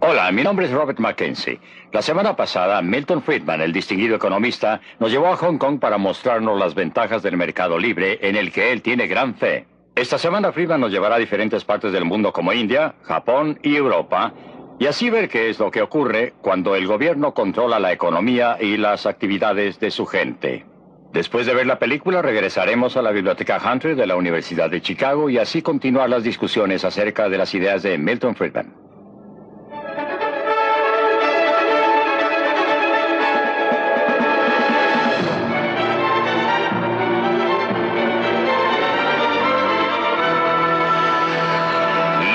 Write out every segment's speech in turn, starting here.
Hola, mi nombre es Robert Mackenzie. La semana pasada, Milton Friedman, el distinguido economista, nos llevó a Hong Kong para mostrarnos las ventajas del mercado libre en el que él tiene gran fe. Esta semana Friedman nos llevará a diferentes partes del mundo como India, Japón y Europa, y así ver qué es lo que ocurre cuando el gobierno controla la economía y las actividades de su gente. Después de ver la película, regresaremos a la Biblioteca Hunter de la Universidad de Chicago y así continuar las discusiones acerca de las ideas de Milton Friedman.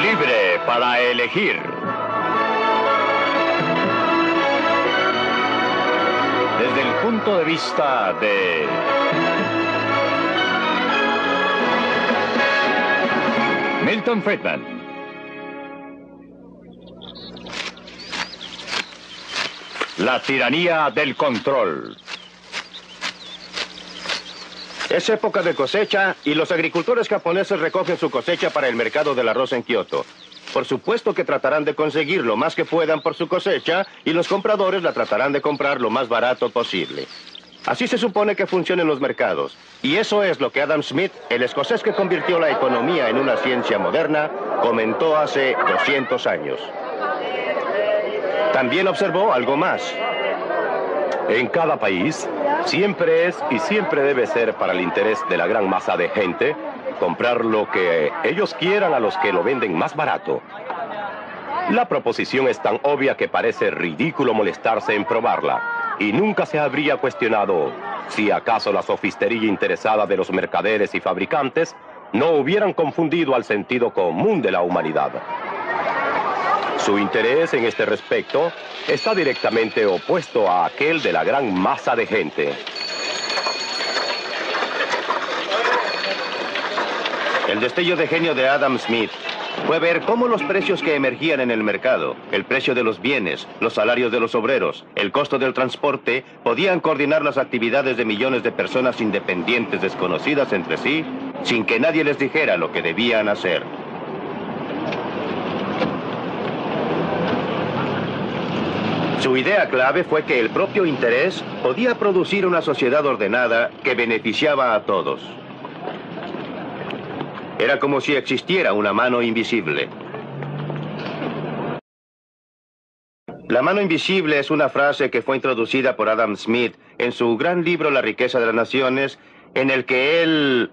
Libre para elegir. Desde el punto de vista de Milton Friedman. La tiranía del control. Es época de cosecha y los agricultores japoneses recogen su cosecha para el mercado del arroz en Kioto. Por supuesto que tratarán de conseguir lo más que puedan por su cosecha y los compradores la tratarán de comprar lo más barato posible. Así se supone que funcionan los mercados. Y eso es lo que Adam Smith, el escocés que convirtió la economía en una ciencia moderna, comentó hace 200 años. También observó algo más. En cada país, siempre es y siempre debe ser para el interés de la gran masa de gente comprar lo que ellos quieran a los que lo venden más barato. La proposición es tan obvia que parece ridículo molestarse en probarla, y nunca se habría cuestionado si acaso la sofistería interesada de los mercaderes y fabricantes no hubieran confundido al sentido común de la humanidad. Su interés en este respecto está directamente opuesto a aquel de la gran masa de gente. El destello de genio de Adam Smith fue ver cómo los precios que emergían en el mercado, el precio de los bienes, los salarios de los obreros, el costo del transporte, podían coordinar las actividades de millones de personas independientes desconocidas entre sí, sin que nadie les dijera lo que debían hacer. Su idea clave fue que el propio interés podía producir una sociedad ordenada que beneficiaba a todos. Era como si existiera una mano invisible. La mano invisible es una frase que fue introducida por Adam Smith en su gran libro La riqueza de las naciones, en el que él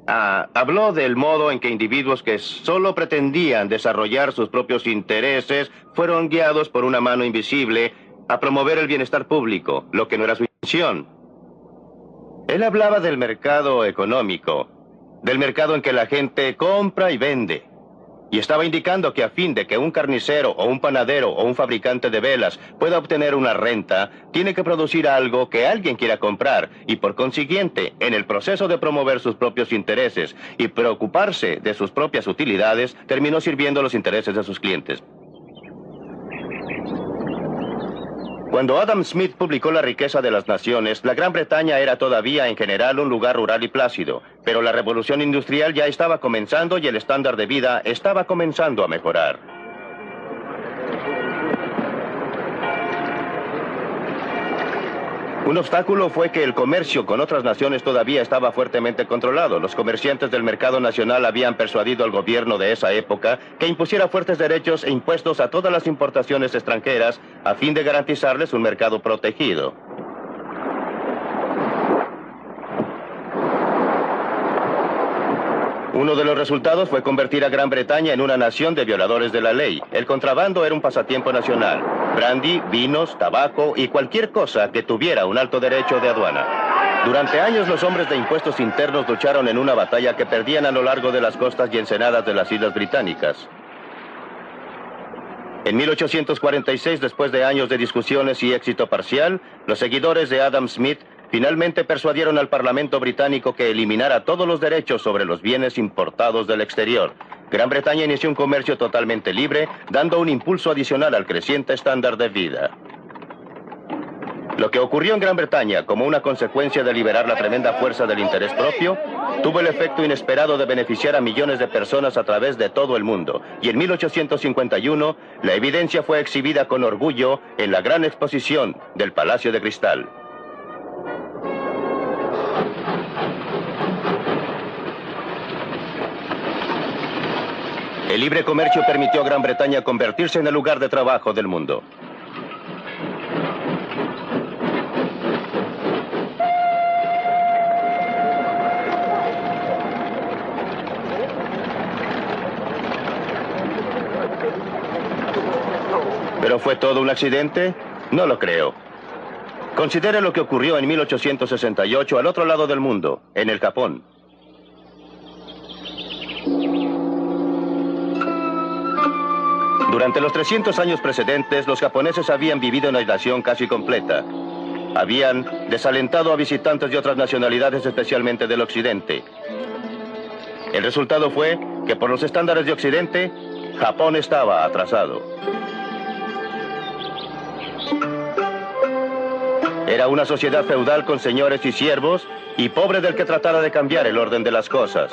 habló del modo en que individuos que solo pretendían desarrollar sus propios intereses fueron guiados por una mano invisible a promover el bienestar público, lo que no era su intención. Él hablaba del mercado económico, del mercado en que la gente compra y vende. Y estaba indicando que a fin de que un carnicero o un panadero o un fabricante de velas pueda obtener una renta, tiene que producir algo que alguien quiera comprar y por consiguiente, en el proceso de promover sus propios intereses y preocuparse de sus propias utilidades, terminó sirviendo los intereses de sus clientes. Cuando Adam Smith publicó La riqueza de las naciones, la Gran Bretaña era todavía en general un lugar rural y plácido, pero la revolución industrial ya estaba comenzando y el estándar de vida estaba comenzando a mejorar. Un obstáculo fue que el comercio con otras naciones todavía estaba fuertemente controlado. Los comerciantes del mercado nacional habían persuadido al gobierno de esa época que impusiera fuertes derechos e impuestos a todas las importaciones extranjeras a fin de garantizarles un mercado protegido. Uno de los resultados fue convertir a Gran Bretaña en una nación de violadores de la ley. El contrabando era un pasatiempo nacional. Brandy, vinos, tabaco y cualquier cosa que tuviera un alto derecho de aduana. Durante años los hombres de impuestos internos lucharon en una batalla que perdían a lo largo de las costas y ensenadas de las Islas Británicas. En 1846, después de años de discusiones y éxito parcial, los seguidores de Adam Smith finalmente persuadieron al Parlamento británico que eliminara todos los derechos sobre los bienes importados del exterior. Gran Bretaña inició un comercio totalmente libre, dando un impulso adicional al creciente estándar de vida. Lo que ocurrió en Gran Bretaña como una consecuencia de liberar la tremenda fuerza del interés propio, tuvo el efecto inesperado de beneficiar a millones de personas a través de todo el mundo. Y en 1851, la evidencia fue exhibida con orgullo en la gran exposición del Palacio de Cristal. El libre comercio permitió a Gran Bretaña convertirse en el lugar de trabajo del mundo. ¿Pero fue todo un accidente? No lo creo. Considere lo que ocurrió en 1868 al otro lado del mundo, en el Japón. Durante los 300 años precedentes, los japoneses habían vivido en aislación casi completa. Habían desalentado a visitantes de otras nacionalidades, especialmente del occidente. El resultado fue que, por los estándares de occidente, Japón estaba atrasado. Era una sociedad feudal con señores y siervos, y pobre del que tratara de cambiar el orden de las cosas.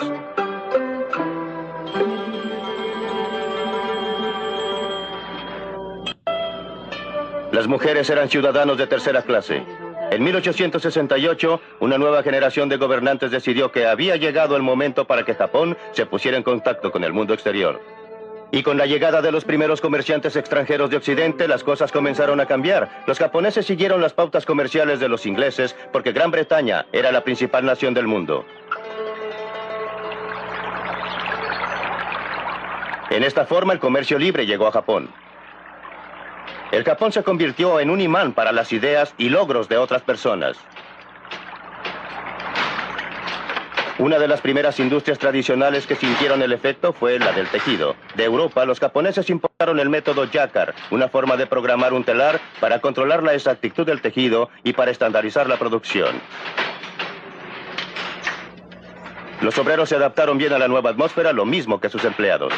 Las mujeres eran ciudadanos de tercera clase. En 1868, una nueva generación de gobernantes decidió que había llegado el momento para que Japón se pusiera en contacto con el mundo exterior. Y con la llegada de los primeros comerciantes extranjeros de Occidente, las cosas comenzaron a cambiar. Los japoneses siguieron las pautas comerciales de los ingleses porque Gran Bretaña era la principal nación del mundo. En esta forma, el comercio libre llegó a Japón. El Japón se convirtió en un imán para las ideas y logros de otras personas. Una de las primeras industrias tradicionales que sintieron el efecto fue la del tejido. De Europa, los japoneses importaron el método Jacquard, una forma de programar un telar para controlar la exactitud del tejido y para estandarizar la producción. Los obreros se adaptaron bien a la nueva atmósfera, lo mismo que sus empleados.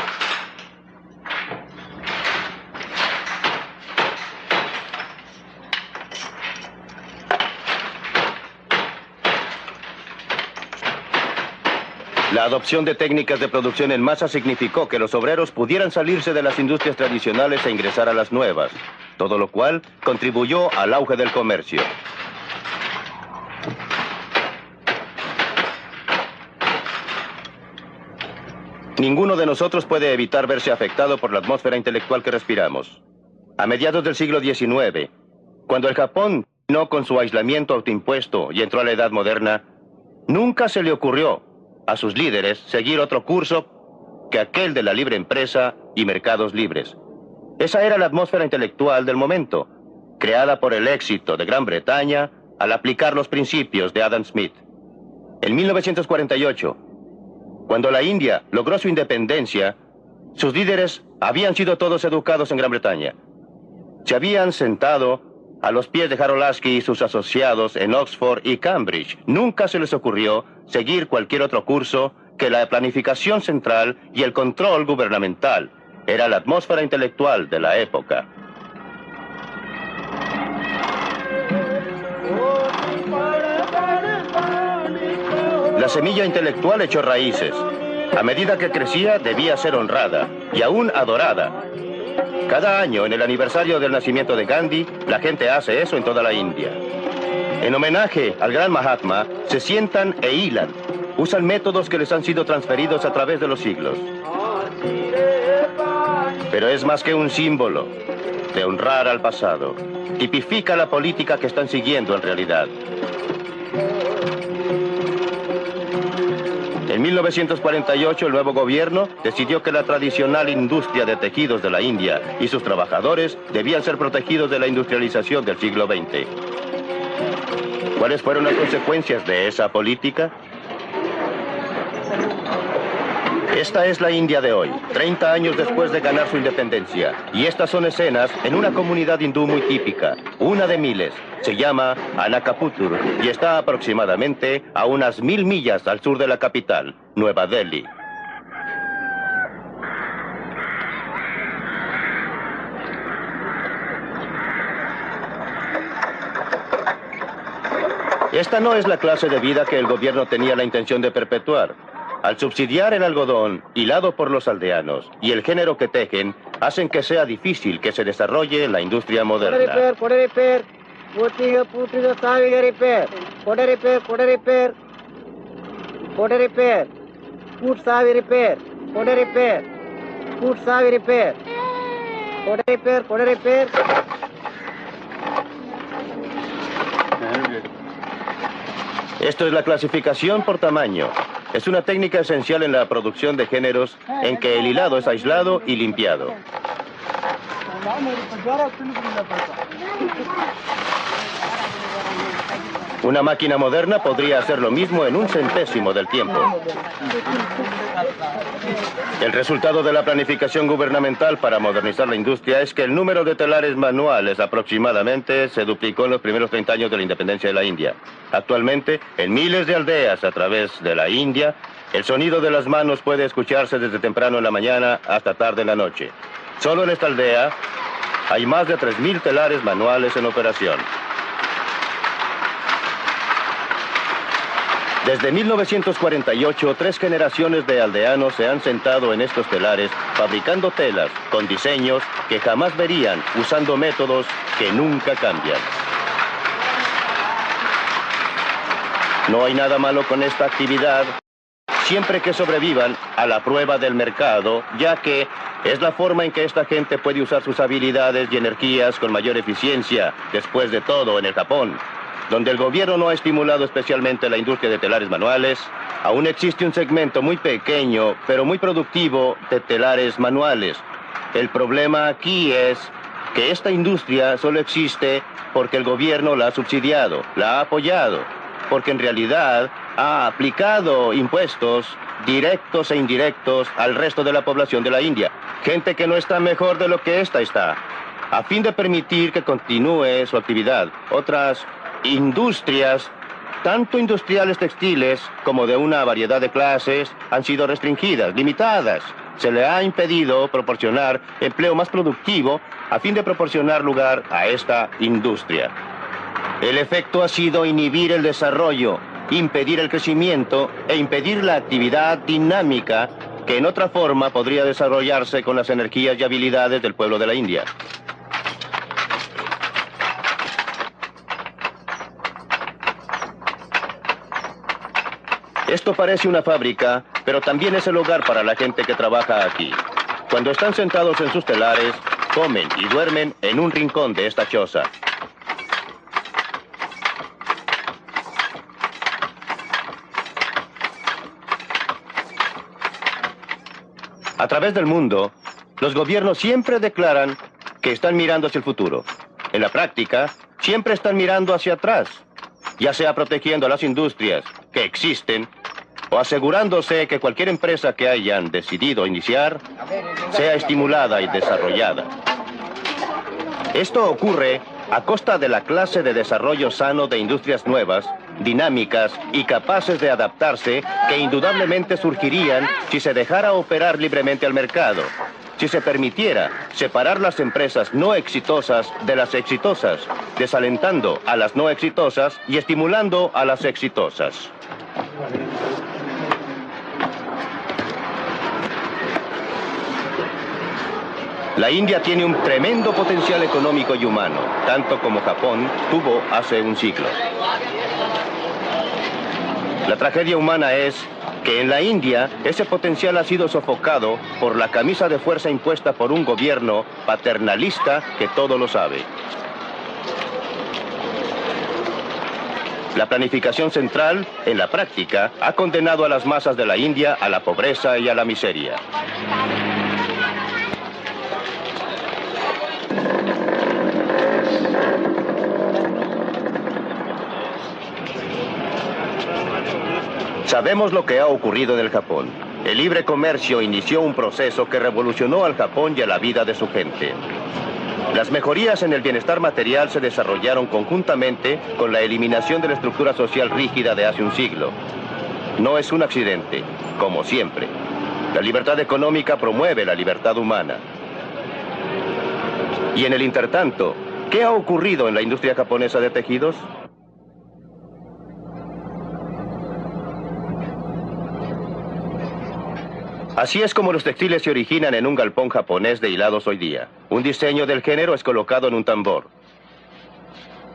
La adopción de técnicas de producción en masa significó que los obreros pudieran salirse de las industrias tradicionales e ingresar a las nuevas, todo lo cual contribuyó al auge del comercio. Ninguno de nosotros puede evitar verse afectado por la atmósfera intelectual que respiramos. A mediados del siglo XIX, cuando el Japón terminó con su aislamiento autoimpuesto y entró a la Edad Moderna, nunca se le ocurrió a sus líderes seguir otro curso que aquel de la libre empresa y mercados libres. Esa era la atmósfera intelectual del momento, creada por el éxito de Gran Bretaña al aplicar los principios de Adam Smith. En 1948, cuando la India logró su independencia, sus líderes habían sido todos educados en Gran Bretaña. Se habían sentado a los pies de Harold Lasky y sus asociados en Oxford y Cambridge. Nunca se les ocurrió seguir cualquier otro curso que la planificación central y el control gubernamental. Era la atmósfera intelectual de la época. La semilla intelectual echó raíces. A medida que crecía, debía ser honrada y aún adorada. Cada año, en el aniversario del nacimiento de Gandhi, la gente hace eso en toda la India. En homenaje al gran Mahatma, se sientan e hilan. Usan métodos que les han sido transferidos a través de los siglos. Pero es más que un símbolo de honrar al pasado. Tipifica la política que están siguiendo en realidad. En 1948, el nuevo gobierno decidió que la tradicional industria de tejidos de la India y sus trabajadores debían ser protegidos de la industrialización del siglo XX. ¿Cuáles fueron las consecuencias de esa política? Esta es la India de hoy, 30 años después de ganar su independencia. Y estas son escenas en una comunidad hindú muy típica, una de miles. Se llama Anakaputur y está aproximadamente a unas 1000 millas al sur de la capital, Nueva Delhi. Esta no es la clase de vida que el gobierno tenía la intención de perpetuar. Al subsidiar el algodón, hilado por los aldeanos, y el género que tejen, hacen que sea difícil que se desarrolle la industria moderna. Esto es la clasificación por tamaño. Es una técnica esencial en la producción de géneros en que el hilado es aislado y limpiado. Una máquina moderna podría hacer lo mismo en 1/100 del tiempo. El resultado de la planificación gubernamental para modernizar la industria es que el número de telares manuales aproximadamente se duplicó en los primeros 30 años de la independencia de la India. Actualmente, en miles de aldeas a través de la India, el sonido de las manos puede escucharse desde temprano en la mañana hasta tarde en la noche. Solo en esta aldea hay más de 3.000 telares manuales en operación. Desde 1948, 3 generaciones de aldeanos se han sentado en estos telares fabricando telas con diseños que jamás verían, usando métodos que nunca cambian. No hay nada malo con esta actividad, siempre que sobrevivan a la prueba del mercado, ya que es la forma en que esta gente puede usar sus habilidades y energías con mayor eficiencia. Después de todo, en el Japón, donde el gobierno no ha estimulado especialmente la industria de telares manuales, aún existe un segmento muy pequeño, pero muy productivo de telares manuales. El problema aquí es que esta industria solo existe porque el gobierno la ha subsidiado, la ha apoyado, porque en realidad ha aplicado impuestos directos e indirectos al resto de la población de la India. Gente que no está mejor de lo que esta está, a fin de permitir que continúe su actividad. Otras industrias, tanto industriales textiles como de una variedad de clases, han sido restringidas, limitadas. Se le ha impedido proporcionar empleo más productivo a fin de proporcionar lugar a esta industria. El efecto ha sido inhibir el desarrollo, impedir el crecimiento e impedir la actividad dinámica que en otra forma podría desarrollarse con las energías y habilidades del pueblo de la India. Esto parece una fábrica, pero también es el hogar para la gente que trabaja aquí. Cuando están sentados en sus telares, comen y duermen en un rincón de esta choza. A través del mundo, los gobiernos siempre declaran que están mirando hacia el futuro. En la práctica, siempre están mirando hacia atrás, ya sea protegiendo a las industrias que existen o asegurándose que cualquier empresa que hayan decidido iniciar sea estimulada y desarrollada. Esto ocurre a costa de la clase de desarrollo sano de industrias nuevas, dinámicas y capaces de adaptarse que indudablemente surgirían si se dejara operar libremente al mercado, si se permitiera separar las empresas no exitosas de las exitosas, desalentando a las no exitosas y estimulando a las exitosas. La India tiene un tremendo potencial económico y humano, tanto como Japón tuvo hace un siglo. La tragedia humana es que en la India ese potencial ha sido sofocado por la camisa de fuerza impuesta por un gobierno paternalista que todo lo sabe. La planificación central, en la práctica, ha condenado a las masas de la India a la pobreza y a la miseria. Sabemos lo que ha ocurrido en el Japón. El libre comercio inició un proceso que revolucionó al Japón y a la vida de su gente. Las mejorías en el bienestar material se desarrollaron conjuntamente con la eliminación de la estructura social rígida de hace un siglo. No es un accidente, como siempre. La libertad económica promueve la libertad humana. Y en el intertanto, ¿qué ha ocurrido en la industria japonesa de tejidos? Así es como los textiles se originan en un galpón japonés de hilados hoy día. Un diseño del género es colocado en un tambor.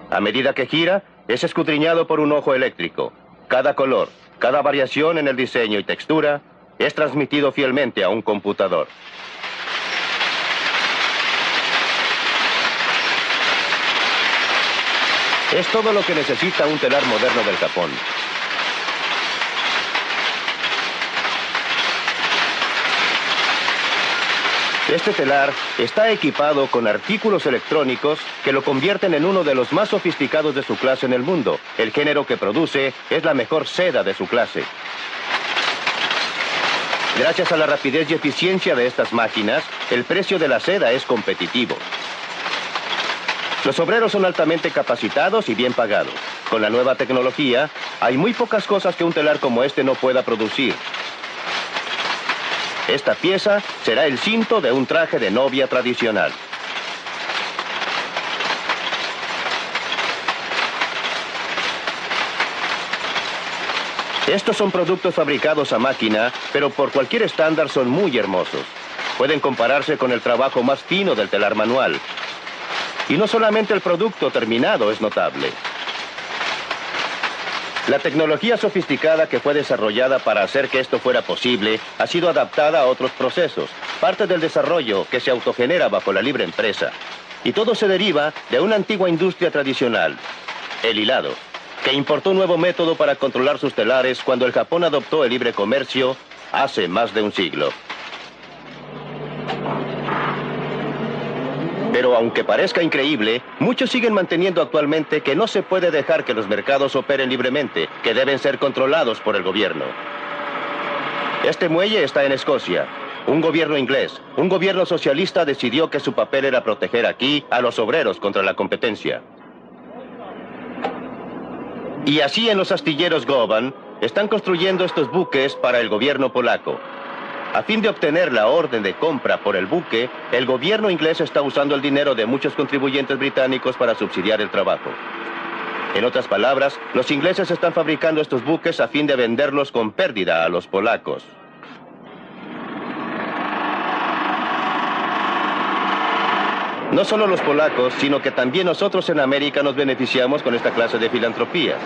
A medida que gira, es escudriñado por un ojo eléctrico. Cada color, cada variación en el diseño y textura es transmitido fielmente a un computador. Es todo lo que necesita un telar moderno del Japón. Este telar está equipado con artículos electrónicos que lo convierten en uno de los más sofisticados de su clase en el mundo. El género que produce es la mejor seda de su clase. Gracias a la rapidez y eficiencia de estas máquinas, el precio de la seda es competitivo. Los obreros son altamente capacitados y bien pagados. Con la nueva tecnología, hay muy pocas cosas que un telar como este no pueda producir. Esta pieza será el cinto de un traje de novia tradicional. Estos son productos fabricados a máquina, pero por cualquier estándar son muy hermosos. Pueden compararse con el trabajo más fino del telar manual. Y no solamente el producto terminado es notable. La tecnología sofisticada que fue desarrollada para hacer que esto fuera posible ha sido adaptada a otros procesos, parte del desarrollo que se autogenera bajo la libre empresa. Y todo se deriva de una antigua industria tradicional, el hilado, que importó un nuevo método para controlar sus telares cuando el Japón adoptó el libre comercio hace más de un siglo. Pero aunque parezca increíble, muchos siguen manteniendo actualmente que no se puede dejar que los mercados operen libremente, que deben ser controlados por el gobierno. Este muelle está en Escocia. Un gobierno inglés, un gobierno socialista decidió que su papel era proteger aquí a los obreros contra la competencia. Y así en los astilleros Govan están construyendo estos buques para el gobierno polaco. A fin de obtener la orden de compra por el buque, el gobierno inglés está usando el dinero de muchos contribuyentes británicos para subsidiar el trabajo. En otras palabras, los ingleses están fabricando estos buques a fin de venderlos con pérdida a los polacos. No solo los polacos, sino que también nosotros en América nos beneficiamos con esta clase de filantropía.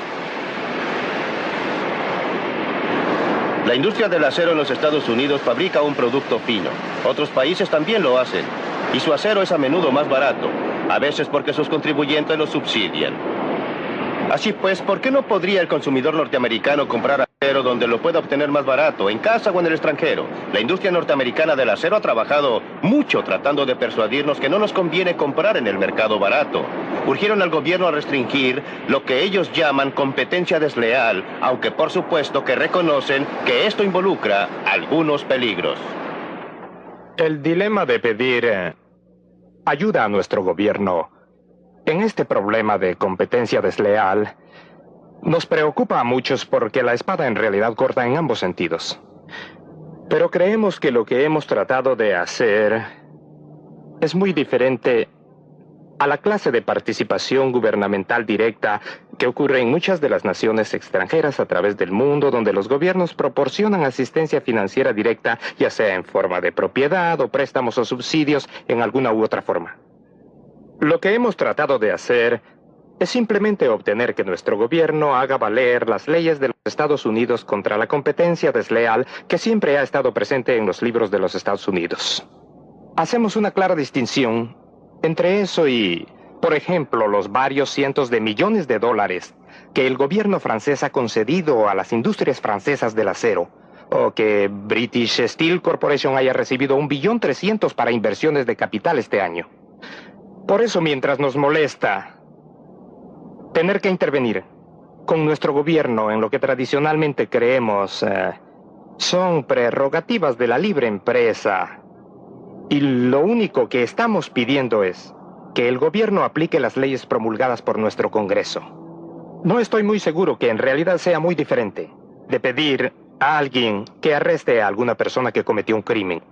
La industria del acero en los Estados Unidos fabrica un producto fino. Otros países también lo hacen. Y su acero es a menudo más barato, a veces porque sus contribuyentes lo subsidian. Así pues, ¿por qué no podría el consumidor norteamericano comprar acero donde lo pueda obtener más barato, en casa o en el extranjero? La industria norteamericana del acero ha trabajado mucho tratando de persuadirnos que no nos conviene comprar en el mercado barato. Urgieron al gobierno a restringir lo que ellos llaman competencia desleal, aunque por supuesto que reconocen que esto involucra algunos peligros. El dilema de pedir ayuda a nuestro gobierno en este problema de competencia desleal nos preocupa a muchos porque la espada en realidad corta en ambos sentidos. Pero creemos que lo que hemos tratado de hacer es muy diferente a la clase de participación gubernamental directa que ocurre en muchas de las naciones extranjeras a través del mundo, donde los gobiernos proporcionan asistencia financiera directa, ya sea en forma de propiedad o préstamos o subsidios en alguna u otra forma. Lo que hemos tratado de hacer es simplemente obtener que nuestro gobierno haga valer las leyes de los Estados Unidos contra la competencia desleal que siempre ha estado presente en los libros de los Estados Unidos. Hacemos una clara distinción entre eso y, por ejemplo, los varios cientos de millones de dólares que el gobierno francés ha concedido a las industrias francesas del acero, o que British Steel Corporation haya recibido 1,3 billion para inversiones de capital este año. Por eso, mientras nos molesta tener que intervenir con nuestro gobierno en lo que tradicionalmente creemos son prerrogativas de la libre empresa, y lo único que estamos pidiendo es que el gobierno aplique las leyes promulgadas por nuestro Congreso. No estoy muy seguro que en realidad sea muy diferente de pedir a alguien que arreste a alguna persona que cometió un crimen.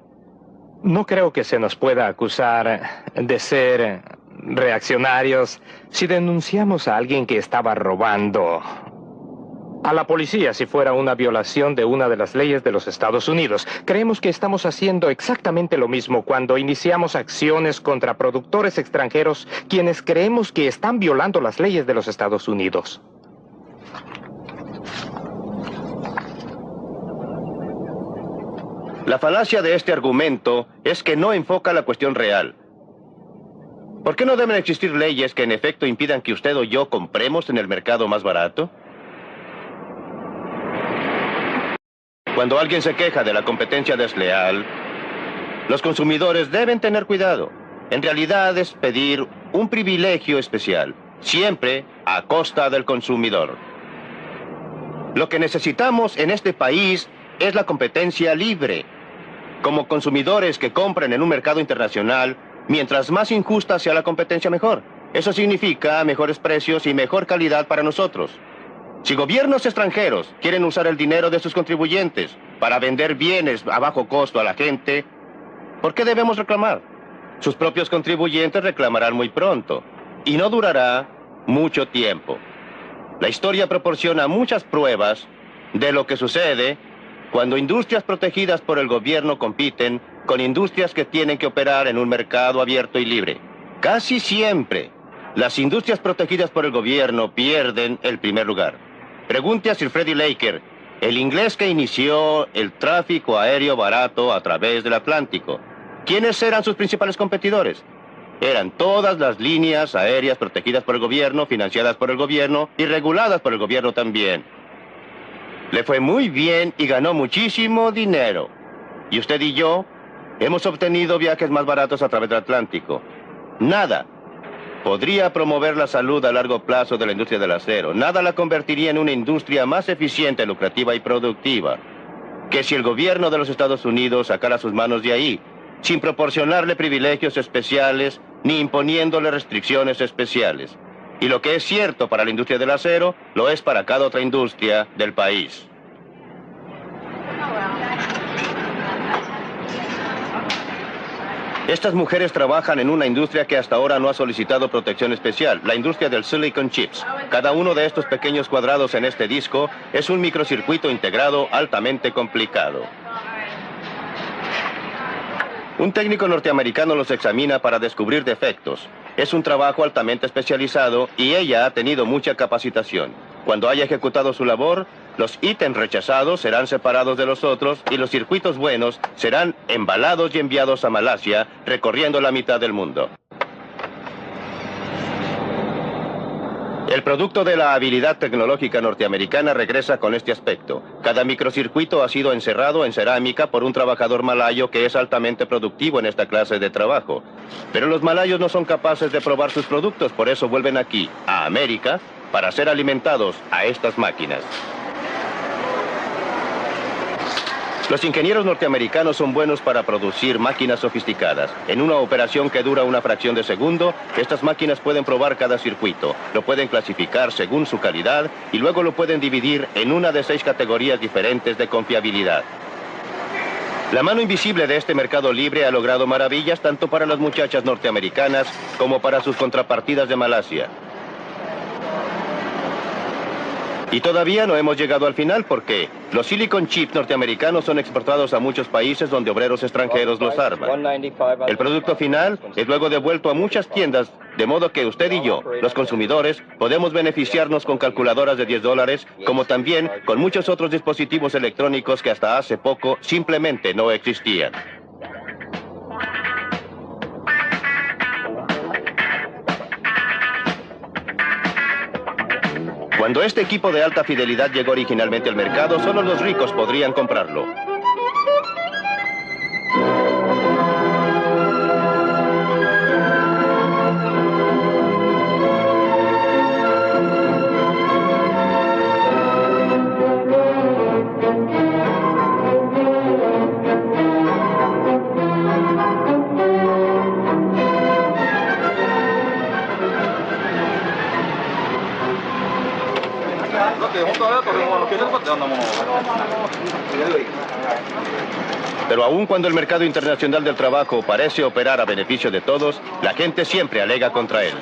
No creo que se nos pueda acusar de ser reaccionarios si denunciamos a alguien que estaba robando a la policía si fuera una violación de una de las leyes de los Estados Unidos. Creemos que estamos haciendo exactamente lo mismo cuando iniciamos acciones contra productores extranjeros quienes creemos que están violando las leyes de los Estados Unidos. La falacia de este argumento es que no enfoca la cuestión real. ¿Por qué no deben existir leyes que en efecto impidan que usted o yo compremos en el mercado más barato? Cuando alguien se queja de la competencia desleal, los consumidores deben tener cuidado. En realidad es pedir un privilegio especial, siempre a costa del consumidor. Lo que necesitamos en este país es la competencia libre. Como consumidores que compren en un mercado internacional, mientras más injusta sea la competencia, mejor. Eso significa mejores precios y mejor calidad para nosotros. Si gobiernos extranjeros quieren usar el dinero de sus contribuyentes para vender bienes a bajo costo a la gente, ¿por qué debemos reclamar? Sus propios contribuyentes reclamarán muy pronto, y no durará mucho tiempo. La historia proporciona muchas pruebas de lo que sucede cuando industrias protegidas por el gobierno compiten con industrias que tienen que operar en un mercado abierto y libre. Casi siempre, las industrias protegidas por el gobierno pierden el primer lugar. Pregunte a Sir Freddie Laker, el inglés que inició el tráfico aéreo barato a través del Atlántico. ¿Quiénes eran sus principales competidores? Eran todas las líneas aéreas protegidas por el gobierno, financiadas por el gobierno y reguladas por el gobierno también. Le fue muy bien y ganó muchísimo dinero. Y usted y yo hemos obtenido viajes más baratos a través del Atlántico. Nada podría promover la salud a largo plazo de la industria del acero. Nada la convertiría en una industria más eficiente, lucrativa y productiva que si el gobierno de los Estados Unidos sacara sus manos de ahí, sin proporcionarle privilegios especiales ni imponiéndole restricciones especiales. Y lo que es cierto para la industria del acero, lo es para cada otra industria del país. Estas mujeres trabajan en una industria que hasta ahora no ha solicitado protección especial, la industria del silicon chips. Cada uno de estos pequeños cuadrados en este disco es un microcircuito integrado altamente complicado. Un técnico norteamericano los examina para descubrir defectos. Es un trabajo altamente especializado y ella ha tenido mucha capacitación. Cuando haya ejecutado su labor, los ítems rechazados serán separados de los otros y los circuitos buenos serán embalados y enviados a Malasia, recorriendo la mitad del mundo. El producto de la habilidad tecnológica norteamericana regresa con este aspecto. Cada microcircuito ha sido encerrado en cerámica por un trabajador malayo que es altamente productivo en esta clase de trabajo. Pero los malayos no son capaces de probar sus productos, por eso vuelven aquí, a América, para ser alimentados a estas máquinas. Los ingenieros norteamericanos son buenos para producir máquinas sofisticadas. En una operación que dura una fracción de segundo, estas máquinas pueden probar cada circuito, lo pueden clasificar según su calidad y luego lo pueden dividir en una de 6 categorías diferentes de confiabilidad. La mano invisible de este mercado libre ha logrado maravillas tanto para las muchachas norteamericanas como para sus contrapartidas de Malasia. Y todavía no hemos llegado al final porque los silicon chips norteamericanos son exportados a muchos países donde obreros extranjeros los arman. El producto final es luego devuelto a muchas tiendas, de modo que usted y yo, los consumidores, podemos beneficiarnos con calculadoras de $10, como también con muchos otros dispositivos electrónicos que hasta hace poco simplemente no existían. Cuando este equipo de alta fidelidad llegó originalmente al mercado, solo los ricos podrían comprarlo. Pero aun cuando el mercado internacional del trabajo parece operar a beneficio de todos, la gente siempre alega contra él.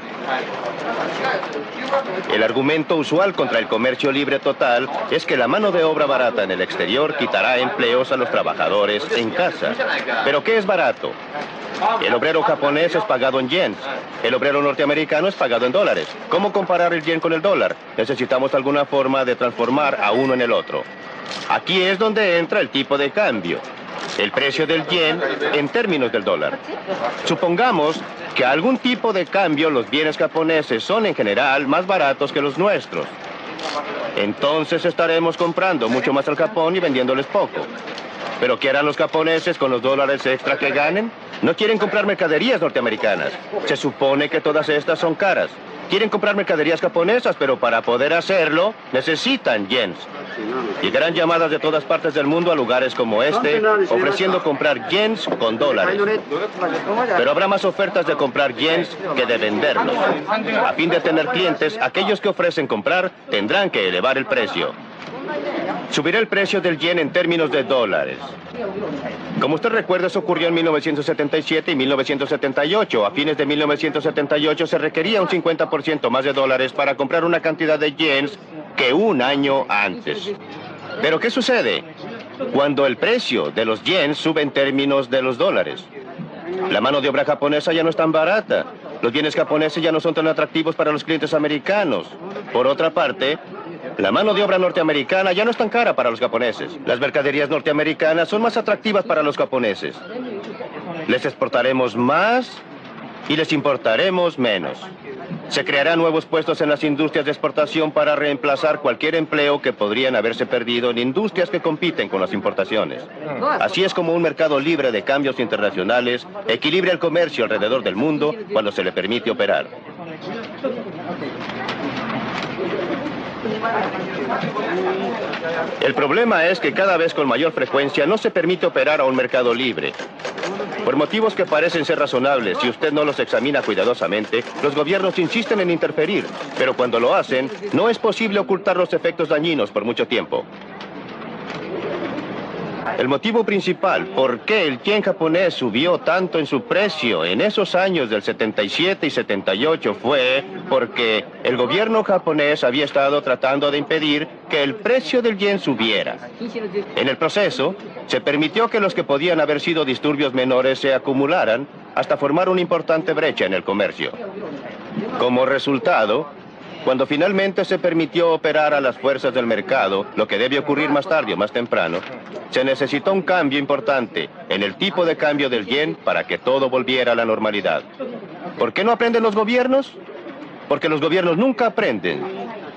El argumento usual contra el comercio libre total es que la mano de obra barata en el exterior quitará empleos a los trabajadores en casa. ¿Pero qué es barato? El obrero japonés es pagado en yens. El obrero norteamericano es pagado en dólares. ¿Cómo comparar el yen con el dólar? Necesitamos alguna forma de transformar a uno en el otro. Aquí es donde entra el tipo de cambio. El precio del yen en términos del dólar. Supongamos que a algún tipo de cambio los bienes japoneses son en general más baratos que los nuestros. Entonces estaremos comprando mucho más al Japón y vendiéndoles poco. ¿Pero qué harán los japoneses con los dólares extra que ganen? No quieren comprar mercaderías norteamericanas. Se supone que todas estas son caras. Quieren comprar mercaderías japonesas, pero para poder hacerlo necesitan yens. Llegarán llamadas de todas partes del mundo a lugares como este, ofreciendo comprar yens con dólares. Pero habrá más ofertas de comprar yens que de venderlos. A fin de tener clientes, aquellos que ofrecen comprar tendrán que elevar el precio. Subirá el precio del yen en términos de dólares. Como usted recuerda, eso ocurrió en 1977 y 1978. A fines de 1978 se requería un 50% más de dólares para comprar una cantidad de yens que un año antes. ¿Pero qué sucede cuando el precio de los yens sube en términos de los dólares? La mano de obra japonesa ya no es tan barata. Los bienes japoneses ya no son tan atractivos para los clientes americanos. Por otra parte, la mano de obra norteamericana ya no es tan cara para los japoneses. Las mercaderías norteamericanas son más atractivas para los japoneses. Les exportaremos más y les importaremos menos. Se crearán nuevos puestos en las industrias de exportación para reemplazar cualquier empleo que podrían haberse perdido en industrias que compiten con las importaciones. Así es como un mercado libre de cambios internacionales equilibra el comercio alrededor del mundo cuando se le permite operar. El problema es que cada vez con mayor frecuencia no se permite operar a un mercado libre. Por motivos que parecen ser razonables, si usted no los examina cuidadosamente, los gobiernos insisten en interferir, pero cuando lo hacen, no es posible ocultar los efectos dañinos por mucho tiempo. El motivo principal por qué el yen japonés subió tanto en su precio en esos años del 77 y 78 fue porque el gobierno japonés había estado tratando de impedir que el precio del yen subiera. En el proceso, se permitió que los que podían haber sido disturbios menores se acumularan hasta formar una importante brecha en el comercio. Como resultado, cuando finalmente se permitió operar a las fuerzas del mercado, lo que debe ocurrir más tarde o más temprano, se necesitó un cambio importante en el tipo de cambio del yen para que todo volviera a la normalidad. ¿Por qué no aprenden los gobiernos? Porque los gobiernos nunca aprenden,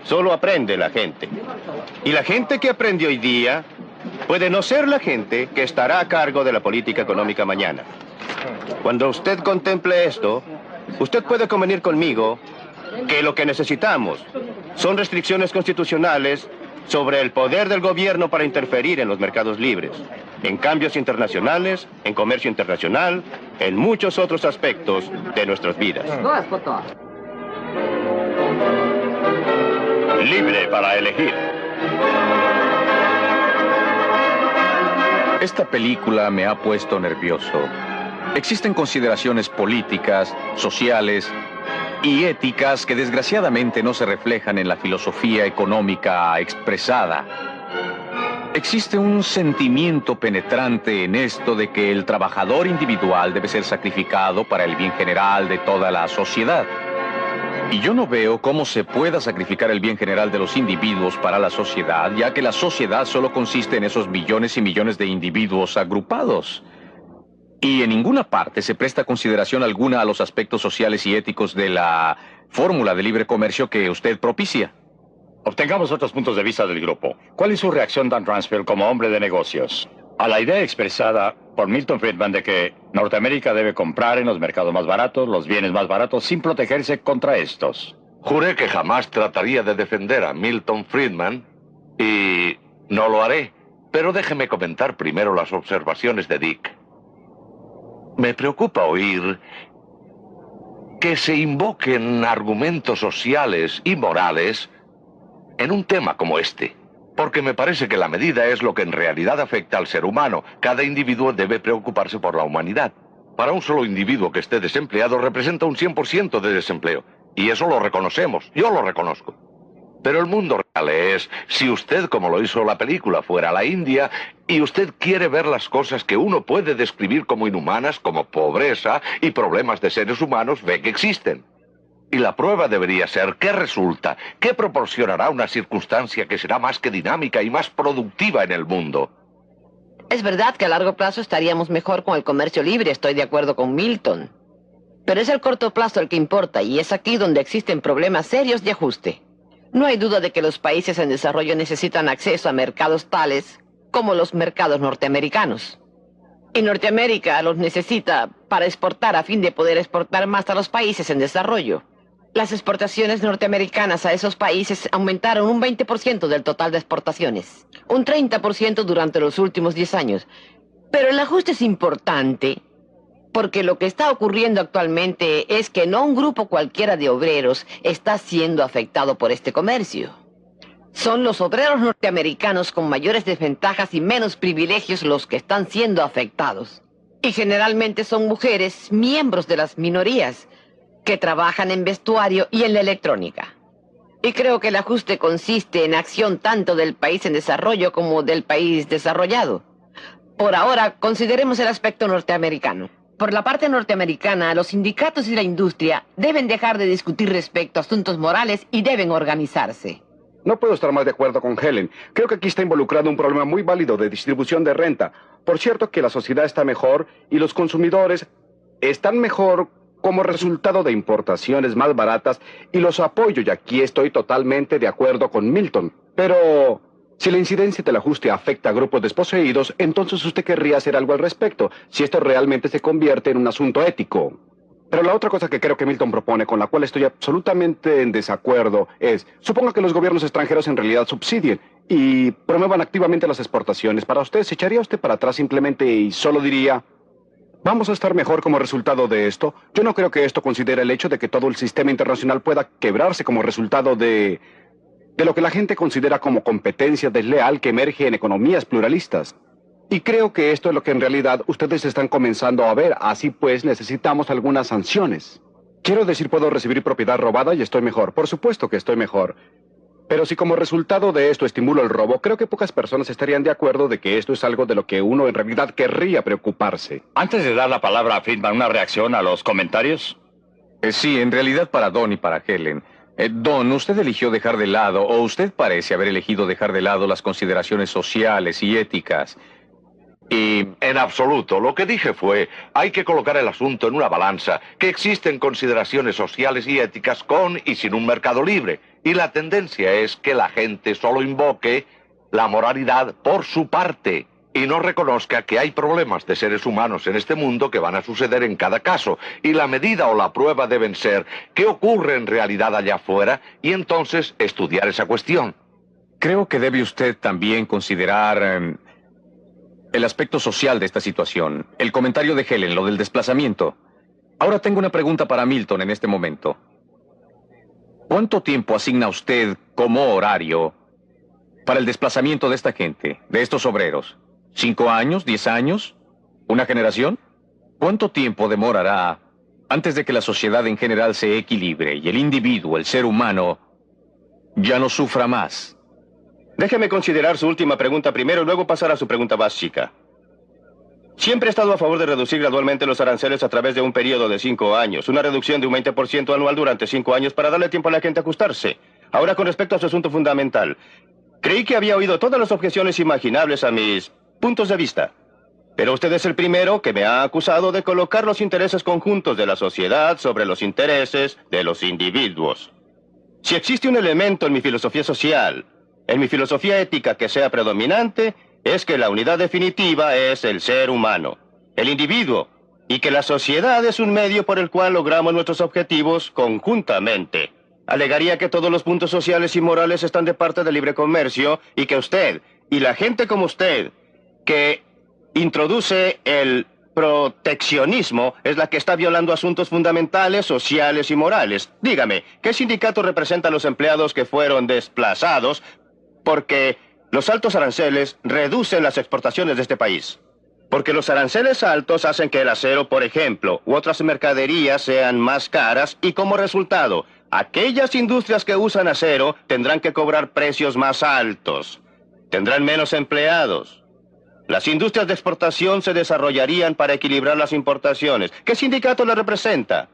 solo aprende la gente. Y la gente que aprende hoy día puede no ser la gente que estará a cargo de la política económica mañana. Cuando usted contemple esto, usted puede convenir conmigo que lo que necesitamos son restricciones constitucionales sobre el poder del gobierno para interferir en los mercados libres, en cambios internacionales, en comercio internacional, en muchos otros aspectos de nuestras vidas. Libre para elegir. Esta película me ha puesto nervioso. Existen consideraciones políticas, sociales y éticas que desgraciadamente no se reflejan en la filosofía económica expresada. Existe un sentimiento penetrante en esto de que el trabajador individual debe ser sacrificado para el bien general de toda la sociedad. Y yo no veo cómo se pueda sacrificar el bien general de los individuos para la sociedad, ya que la sociedad solo consiste en esos millones y millones de individuos agrupados. Y en ninguna parte se presta consideración alguna a los aspectos sociales y éticos de la fórmula de libre comercio que usted propicia. Obtengamos otros puntos de vista del grupo. ¿Cuál es su reacción, Dan Ransfield, como hombre de negocios, a la idea expresada por Milton Friedman de que Norteamérica debe comprar en los mercados más baratos, los bienes más baratos, sin protegerse contra estos? Juré que jamás trataría de defender a Milton Friedman y no lo haré. Pero déjeme comentar primero las observaciones de Dick. Me preocupa oír que se invoquen argumentos sociales y morales en un tema como este. porque me parece que la medida es lo que en realidad afecta al ser humano. Cada individuo debe preocuparse por la humanidad. Para un solo individuo que esté desempleado representa un 100% de desempleo. Y eso lo reconocemos, yo lo reconozco. Pero el mundo real es, si usted, como lo hizo la película, fuera a la India, y usted quiere ver las cosas que uno puede describir como inhumanas, como pobreza y problemas de seres humanos, ve que existen. Y la prueba debería ser qué resulta, qué proporcionará una circunstancia que será más que dinámica y más productiva en el mundo. Es verdad que a largo plazo estaríamos mejor con el comercio libre, estoy de acuerdo con Milton. Pero es el corto plazo el que importa, y es aquí donde existen problemas serios de ajuste. No hay duda de que los países en desarrollo necesitan acceso a mercados tales como los mercados norteamericanos. Y Norteamérica los necesita para exportar a fin de poder exportar más a los países en desarrollo. Las exportaciones norteamericanas a esos países aumentaron un 20% del total de exportaciones, un 30% durante los últimos 10 años. Pero el ajuste es importante porque lo que está ocurriendo actualmente es que no un grupo cualquiera de obreros está siendo afectado por este comercio. Son los obreros norteamericanos con mayores desventajas y menos privilegios los que están siendo afectados. Y generalmente son mujeres, miembros de las minorías, que trabajan en vestuario y en la electrónica. Y creo que el ajuste consiste en acción tanto del país en desarrollo como del país desarrollado. Por ahora, consideremos el aspecto norteamericano. Por la parte norteamericana, los sindicatos y la industria deben dejar de discutir respecto a asuntos morales y deben organizarse. No puedo estar más de acuerdo con Helen. Creo que aquí está involucrado un problema muy válido de distribución de renta. Por cierto que la sociedad está mejor y los consumidores están mejor como resultado de importaciones más baratas y los apoyo, y aquí estoy totalmente de acuerdo con Milton. Pero si la incidencia del ajuste afecta a grupos desposeídos, entonces usted querría hacer algo al respecto, si esto realmente se convierte en un asunto ético. Pero la otra cosa que creo que Milton propone, con la cual estoy absolutamente en desacuerdo, es, suponga que los gobiernos extranjeros en realidad subsidien y promuevan activamente las exportaciones. Para usted, ¿se echaría usted para atrás simplemente y solo diría, vamos a estar mejor como resultado de esto? Yo no creo que esto considere el hecho de que todo el sistema internacional pueda quebrarse como resultado de lo que la gente considera como competencia desleal que emerge en economías pluralistas. Y creo que esto es lo que en realidad ustedes están comenzando a ver. Así pues, necesitamos algunas sanciones. Quiero decir, puedo recibir propiedad robada y estoy mejor. Por supuesto que estoy mejor. Pero si como resultado de esto estimulo el robo, creo que pocas personas estarían de acuerdo de que esto es algo de lo que uno en realidad querría preocuparse. Antes de dar la palabra a Friedman, ¿una reacción a los comentarios? Sí, en realidad para Don y para Helen. Don, usted eligió dejar de lado, o usted parece haber elegido dejar de lado las consideraciones sociales y éticas. Y en absoluto, lo que dije fue, hay que colocar el asunto en una balanza, que existen consideraciones sociales y éticas con y sin un mercado libre. Y la tendencia es que la gente solo invoque la moralidad por su parte y no reconozca que hay problemas de seres humanos en este mundo que van a suceder en cada caso. Y la medida o la prueba deben ser qué ocurre en realidad allá afuera y entonces estudiar esa cuestión. Creo que debe usted también considerar el aspecto social de esta situación. El comentario de Helen, lo del desplazamiento. Ahora tengo una pregunta para Milton en este momento. ¿Cuánto tiempo asigna usted como horario para el desplazamiento de esta gente, de estos obreros? ¿5 años? ¿10 años? ¿Una generación? ¿Cuánto tiempo demorará antes de que la sociedad en general se equilibre y el individuo, el ser humano, ya no sufra más? Déjeme considerar su última pregunta primero y luego pasar a su pregunta más chica. Siempre he estado a favor de reducir gradualmente los aranceles a través de un periodo de 5 años. Una reducción de un 20% anual durante 5 años para darle tiempo a la gente a ajustarse. Ahora, con respecto a su asunto fundamental. Creí que había oído todas las objeciones imaginables a mis puntos de vista. Pero usted es el primero que me ha acusado de colocar los intereses conjuntos de la sociedad sobre los intereses de los individuos. Si existe un elemento en mi filosofía social, en mi filosofía ética que sea predominante, es que la unidad definitiva es el ser humano, el individuo, y que la sociedad es un medio por el cual logramos nuestros objetivos conjuntamente. Alegaría que todos los puntos sociales y morales están de parte del libre comercio y que usted, y la gente como usted, que introduce el proteccionismo, es la que está violando asuntos fundamentales, sociales y morales. Dígame, ¿qué sindicato representa a los empleados que fueron desplazados porque Los altos aranceles reducen las exportaciones de este país. Porque los aranceles altos hacen que el acero, por ejemplo, u otras mercaderías sean más caras y como resultado, aquellas industrias que usan acero tendrán que cobrar precios más altos. Tendrán menos empleados. Las industrias de exportación se desarrollarían para equilibrar las importaciones. ¿Qué sindicato le representa?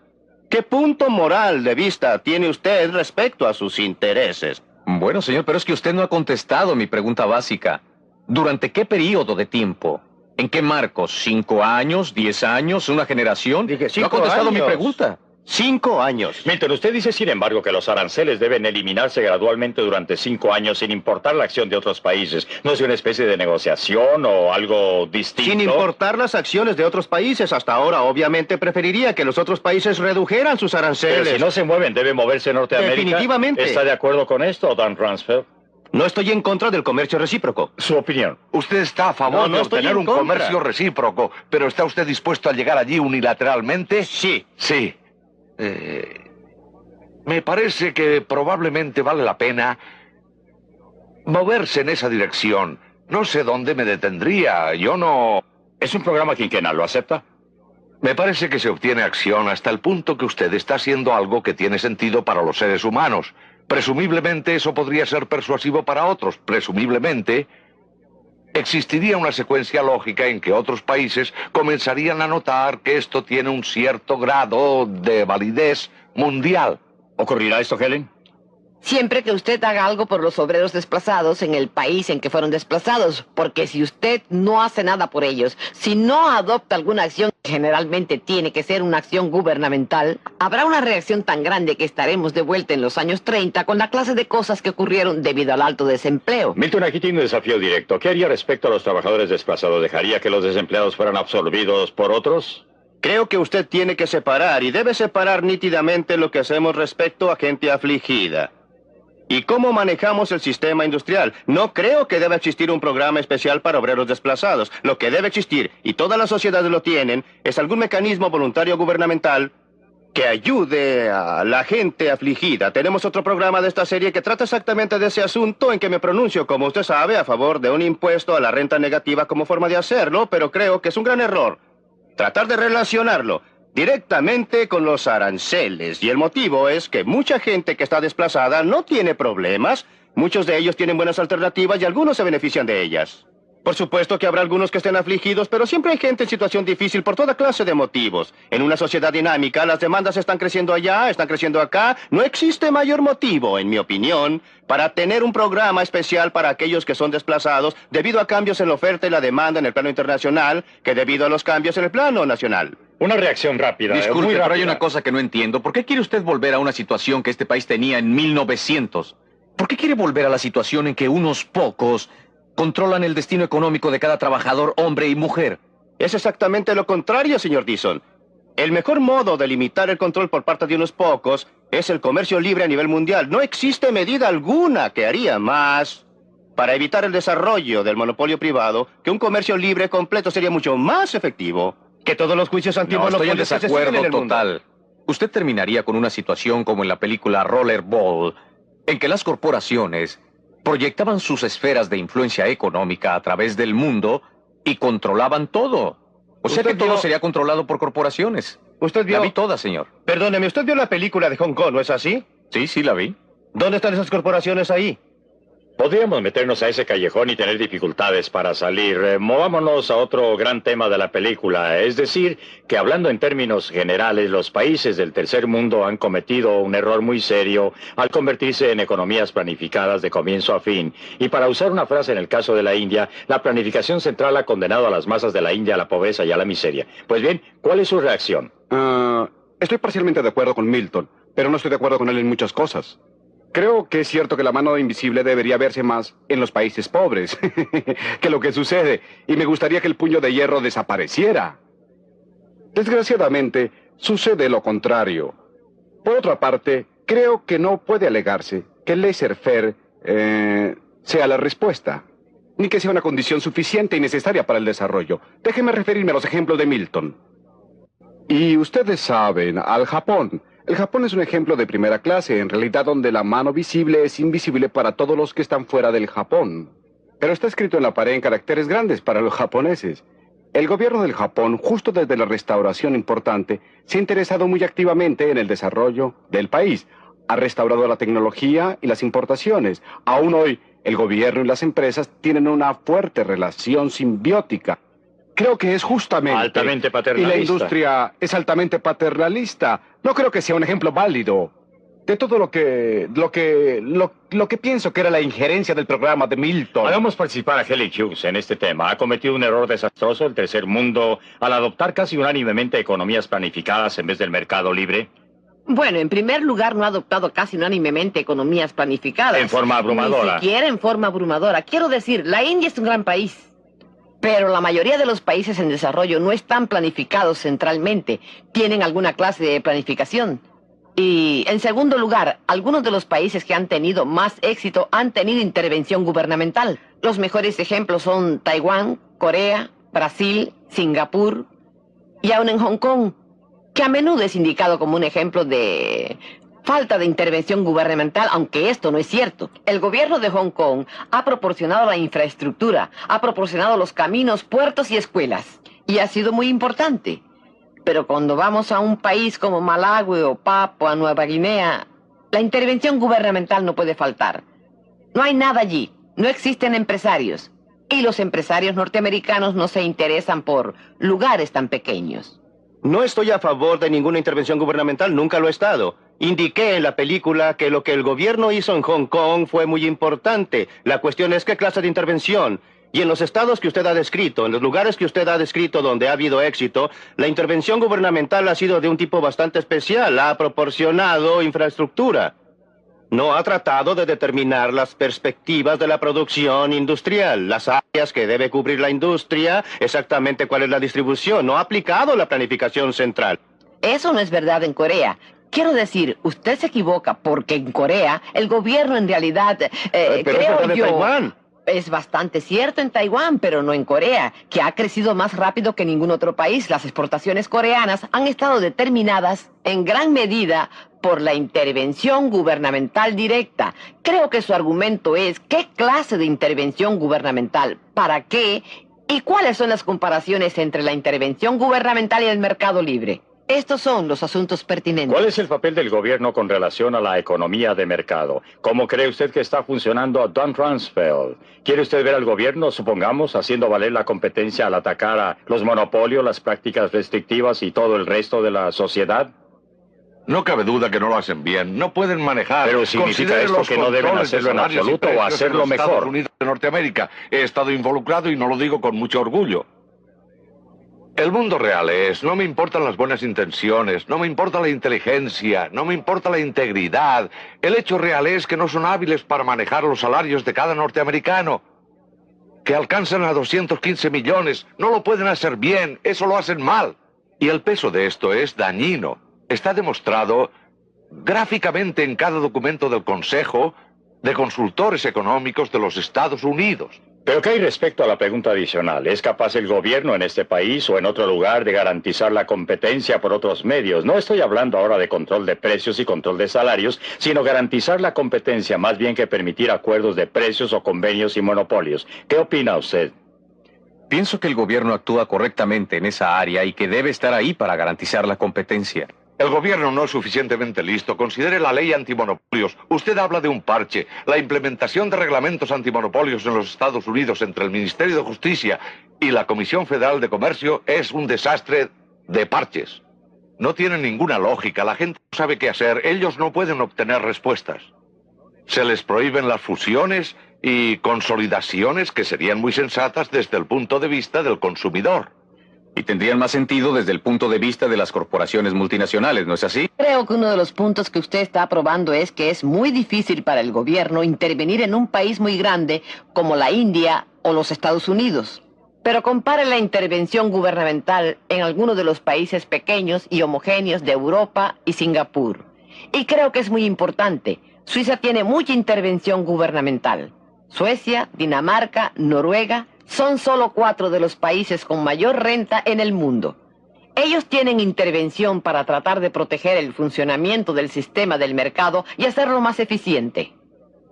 ¿Qué punto moral de vista tiene usted respecto a sus intereses? Bueno, señor, pero es que usted no ha contestado mi pregunta básica. ¿Durante qué periodo de tiempo? ¿En qué marcos? ¿5 años? ¿10 años? ¿Una generación? Dije 5 ¿No ha contestado años. mi pregunta? 5 años. Milton, usted dice, sin embargo, que los aranceles deben eliminarse gradualmente durante 5 años sin importar la acción de otros países. ¿No es una especie de negociación o algo distinto? Sin importar las acciones de otros países, hasta ahora obviamente preferiría que los otros países redujeran sus aranceles. Pero si no se mueven, debe moverse Norteamérica. Definitivamente. ¿Está de acuerdo con esto, Dan Ransfeld? No estoy en contra del comercio recíproco. Su opinión. Usted está a favor No de estoy obtener en un contra. comercio recíproco, pero ¿está usted dispuesto a llegar allí unilateralmente? Sí. Sí. Me parece que probablemente vale la pena moverse en esa dirección. No sé dónde me detendría. Yo no... Es un programa quinquenal, ¿lo acepta? Me parece que se obtiene acción hasta el punto que usted está haciendo algo que tiene sentido para los seres humanos. Presumiblemente eso podría ser persuasivo para otros. Presumiblemente existiría una secuencia lógica en que otros países comenzarían a notar que esto tiene un cierto grado de validez mundial. ¿Ocurrirá esto, Helen? Siempre que usted haga algo por los obreros desplazados en el país en que fueron desplazados, porque si usted no hace nada por ellos, si no adopta alguna acción, generalmente tiene que ser una acción gubernamental, habrá una reacción tan grande que estaremos de vuelta en los años 30 con la clase de cosas que ocurrieron debido al alto desempleo. Milton, aquí tiene un desafío directo. ¿Qué haría respecto a los trabajadores desplazados? ¿Dejaría que los desempleados fueran absorbidos por otros? Creo que usted tiene que separar y debe separar nítidamente lo que hacemos respecto a gente afligida. ¿Y cómo manejamos el sistema industrial? No creo que deba existir un programa especial para obreros desplazados. Lo que debe existir, y todas las sociedades lo tienen, es algún mecanismo voluntario gubernamental que ayude a la gente afligida. Tenemos otro programa de esta serie que trata exactamente de ese asunto en que me pronuncio, como usted sabe, a favor de un impuesto a la renta negativa como forma de hacerlo, pero creo que es un gran error tratar de relacionarlo directamente con los aranceles. Y el motivo es que mucha gente que está desplazada no tiene problemas. Muchos de ellos tienen buenas alternativas y algunos se benefician de ellas. Por supuesto que habrá algunos que estén afligidos, pero siempre hay gente en situación difícil por toda clase de motivos. En una sociedad dinámica, las demandas están creciendo allá, están creciendo acá. No existe mayor motivo, en mi opinión, para tener un programa especial para aquellos que son desplazados debido a cambios en la oferta y la demanda en el plano internacional que debido a los cambios en el plano nacional. Una reacción rápida. Disculpe, muy pero hay rápida. una cosa que no entiendo. ¿Por qué quiere usted volver a una situación que este país tenía en 1900? ¿Por qué quiere volver a la situación en que unos pocos controlan el destino económico de cada trabajador, hombre y mujer? Es exactamente lo contrario, señor Dixon. El mejor modo de limitar el control por parte de unos pocos es el comercio libre a nivel mundial. No existe medida alguna que haría más para evitar el desarrollo del monopolio privado, que un comercio libre completo sería mucho más efectivo que todos los juicios No, estoy en antimonopolios que se siguen desacuerdo en el mundo. total. Usted terminaría con una situación como en la película Rollerball, en que las corporaciones proyectaban sus esferas de influencia económica a través del mundo y controlaban todo. O sea Usted que todo vio- sería controlado por corporaciones. Usted vio... La vi toda, señor. Perdóneme, ¿usted vio la película de Hong Kong, no es así? Sí, sí, la vi. ¿Dónde están esas corporaciones ahí? Podríamos meternos a ese callejón y tener dificultades para salir. Movámonos a otro gran tema de la película. Es decir, que hablando en términos generales, los países del tercer mundo han cometido un error muy serio al convertirse en economías planificadas de comienzo a fin. Y para usar una frase en el caso de la India, la planificación central ha condenado a las masas de la India a la pobreza y a la miseria. Pues bien, ¿cuál es su reacción? Estoy parcialmente de acuerdo con Milton, pero no estoy de acuerdo con él en muchas cosas. Creo que es cierto que la mano invisible debería verse más en los países pobres que lo que sucede, y me gustaría que el puño de hierro desapareciera. Desgraciadamente, sucede lo contrario. Por otra parte, creo que no puede alegarse que el laissez-faire sea la respuesta, ni que sea una condición suficiente y necesaria para el desarrollo. Déjenme referirme a los ejemplos de Milton. Y ustedes saben, al Japón. El Japón es un ejemplo de primera clase, en realidad donde la mano visible es invisible para todos los que están fuera del Japón. pero está escrito en la pared en caracteres grandes para los japoneses. El gobierno del Japón, justo desde la restauración importante, se ha interesado muy activamente en el desarrollo del país. Ha restaurado la tecnología y las importaciones. Aún hoy, el gobierno y las empresas tienen una fuerte relación simbiótica. Creo que es justamente... Altamente paternalista. Y la industria es altamente paternalista. No creo que sea un ejemplo válido de todo lo que pienso que era la injerencia del programa de Milton. Hagamos participar a Helen Hughes en este tema. Ha cometido un error desastroso el tercer mundo al adoptar casi unánimemente economías planificadas en vez del mercado libre. Bueno, en primer lugar, no ha adoptado casi unánimemente economías planificadas. En forma abrumadora. Ni siquiera en forma abrumadora. Quiero decir, la India es un gran país. Pero la mayoría de los países en desarrollo no están planificados centralmente. Tienen alguna clase de planificación. Y, en segundo lugar, algunos de los países que han tenido más éxito han tenido intervención gubernamental. Los mejores ejemplos son Taiwán, Corea, Brasil, Singapur y aún en Hong Kong, que a menudo es indicado como un ejemplo de falta de intervención gubernamental, aunque esto no es cierto. El gobierno de Hong Kong ha proporcionado la infraestructura, ha proporcionado los caminos, puertos y escuelas, y ha sido muy importante. Pero cuando vamos a un país como Malawi o Papua Nueva Guinea, la intervención gubernamental no puede faltar. No hay nada allí, no existen empresarios, y los empresarios norteamericanos no se interesan por lugares tan pequeños. No estoy a favor de ninguna intervención gubernamental, nunca lo he estado. Indiqué en la película que lo que el gobierno hizo en Hong Kong fue muy importante. La cuestión es qué clase de intervención. Y en los estados que usted ha descrito, en los lugares que usted ha descrito donde ha habido éxito, la intervención gubernamental ha sido de un tipo bastante especial. Ha proporcionado infraestructura. No ha tratado de determinar las perspectivas de la producción industrial, las áreas que debe cubrir la industria, exactamente cuál es la distribución. No ha aplicado la planificación central. Eso no es verdad en Corea. Quiero decir, usted se equivoca porque en Corea el gobierno en realidad, Pero es verdad de Taiwán. Es bastante cierto en Taiwán, pero no en Corea, que ha crecido más rápido que ningún otro país. Las exportaciones coreanas han estado determinadas en gran medida por la intervención gubernamental directa. Creo que su argumento es ¿qué clase de intervención gubernamental? ¿Para qué? ¿Y cuáles son las comparaciones entre la intervención gubernamental y el mercado libre? Estos son los asuntos pertinentes. ¿Cuál es el papel del gobierno con relación a la economía de mercado? ¿Cómo cree usted que está funcionando Don Rumsfeld? ¿Quiere usted ver al gobierno, supongamos, haciendo valer la competencia al atacar a los monopolios, las prácticas restrictivas y todo el resto de la sociedad? No cabe duda que no lo hacen bien. No pueden manejar. Pero significa esto que no deben hacerlo en absoluto o hacerlo mejor. Estados Unidos de Norteamérica. He estado involucrado y no lo digo con mucho orgullo. El mundo real es, no me importan las buenas intenciones, no me importa la inteligencia, no me importa la integridad. El hecho real es que no son hábiles para manejar los salarios de cada norteamericano. Que alcanzan a 215 millones, no lo pueden hacer bien, eso lo hacen mal. Y el peso de esto es dañino. Está demostrado gráficamente en cada documento del Consejo de Consultores Económicos de los Estados Unidos. Pero ¿qué hay respecto a la pregunta adicional? ¿Es capaz el gobierno en este país o en otro lugar de garantizar la competencia por otros medios? No estoy hablando ahora de control de precios y control de salarios, sino garantizar la competencia más bien que permitir acuerdos de precios o convenios y monopolios. ¿Qué opina usted? Pienso que el gobierno actúa correctamente en esa área y que debe estar ahí para garantizar la competencia. El gobierno no es suficientemente listo. Considere la ley antimonopolios. Usted habla de un parche. La implementación de reglamentos antimonopolios en los Estados Unidos entre el Ministerio de Justicia y la Comisión Federal de Comercio es un desastre de parches. No tiene ninguna lógica. La gente no sabe qué hacer. Ellos no pueden obtener respuestas. Se les prohíben las fusiones y consolidaciones que serían muy sensatas desde el punto de vista del consumidor. Y tendrían más sentido desde el punto de vista de las corporaciones multinacionales, ¿no es así? Creo que uno de los puntos que usted está aprobando es que es muy difícil para el gobierno intervenir en un país muy grande como la India o los Estados Unidos. Pero compare la intervención gubernamental en algunos de los países pequeños y homogéneos de Europa y Singapur. Y creo que es muy importante. Suiza tiene mucha intervención gubernamental. Suecia, Dinamarca, Noruega son solo 4 de los países con mayor renta en el mundo. Ellos tienen intervención para tratar de proteger el funcionamiento del sistema del mercado y hacerlo más eficiente.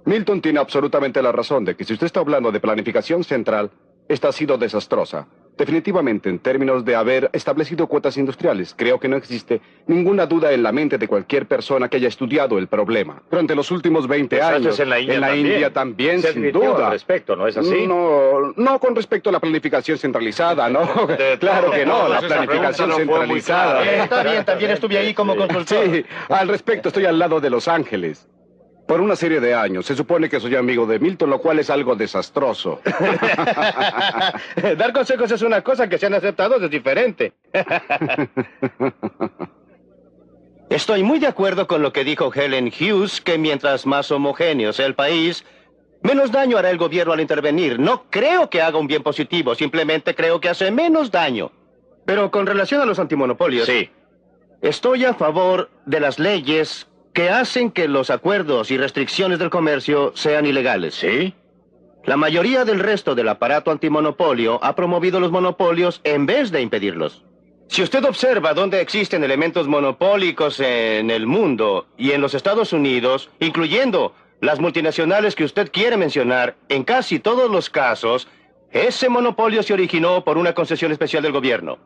Milton tiene absolutamente la razón de que si usted está hablando de planificación central, esta ha sido desastrosa. Definitivamente, en términos de haber establecido cuotas industriales, creo que no existe ninguna duda en la mente de cualquier persona que haya estudiado el problema. Durante los últimos 20 años, en la India también, sin duda. Al respecto, ¿no es así? No con respecto a la planificación centralizada, ¿no? Claro que no, la planificación centralizada. Está bien, también estuve ahí como consultor. Sí, al respecto estoy al lado de Los Ángeles. Por una serie de años. Se supone que soy amigo de Milton, lo cual es algo desastroso. Dar consejos es una cosa, que sean aceptados es diferente. Estoy muy de acuerdo con lo que dijo Helen Hughes, que mientras más homogéneo sea el país, menos daño hará el gobierno al intervenir. No creo que haga un bien positivo, simplemente creo que hace menos daño. Pero con relación a los antimonopolios... Sí. Estoy a favor de las leyes que hacen que los acuerdos y restricciones del comercio sean ilegales. ¿Sí? La mayoría del resto del aparato antimonopolio ha promovido los monopolios en vez de impedirlos. Si usted observa dónde existen elementos monopólicos en el mundo y en los Estados Unidos, incluyendo las multinacionales que usted quiere mencionar, en casi todos los casos, ese monopolio se originó por una concesión especial del gobierno.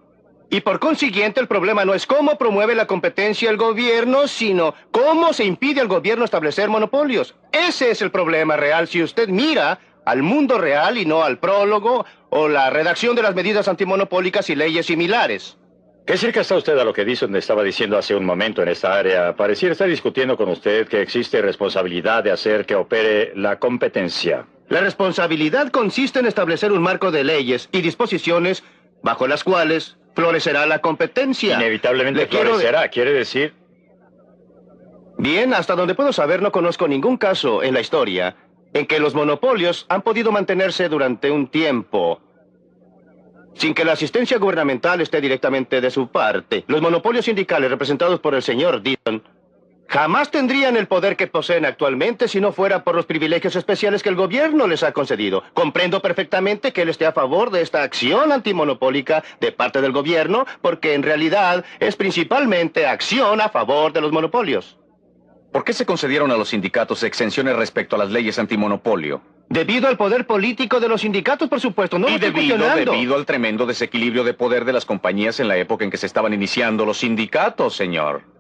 Y por consiguiente, el problema no es cómo promueve la competencia el gobierno, sino cómo se impide al gobierno establecer monopolios. Ese es el problema real si usted mira al mundo real y no al prólogo o la redacción de las medidas antimonopólicas y leyes similares. ¿Qué cerca está usted a lo que Dixon estaba diciendo hace un momento en esta área? Pareciera estar discutiendo con usted que existe responsabilidad de hacer que opere la competencia. La responsabilidad consiste en establecer un marco de leyes y disposiciones bajo las cuales florecerá la competencia. Inevitablemente florecerá, quiere decir... Bien, hasta donde puedo saber, no conozco ningún caso en la historia en que los monopolios han podido mantenerse durante un tiempo sin que la asistencia gubernamental esté directamente de su parte. Los monopolios sindicales representados por el señor Dixon jamás tendrían el poder que poseen actualmente si no fuera por los privilegios especiales que el gobierno les ha concedido. Comprendo perfectamente que él esté a favor de esta acción antimonopólica de parte del gobierno, porque en realidad es principalmente acción a favor de los monopolios. ¿Por qué se concedieron a los sindicatos exenciones respecto a las leyes antimonopolio? Debido al poder político de los sindicatos, por supuesto, no lo estoy cuestionando. Debido al tremendo desequilibrio de poder de las compañías en la época en que se estaban iniciando los sindicatos, señor.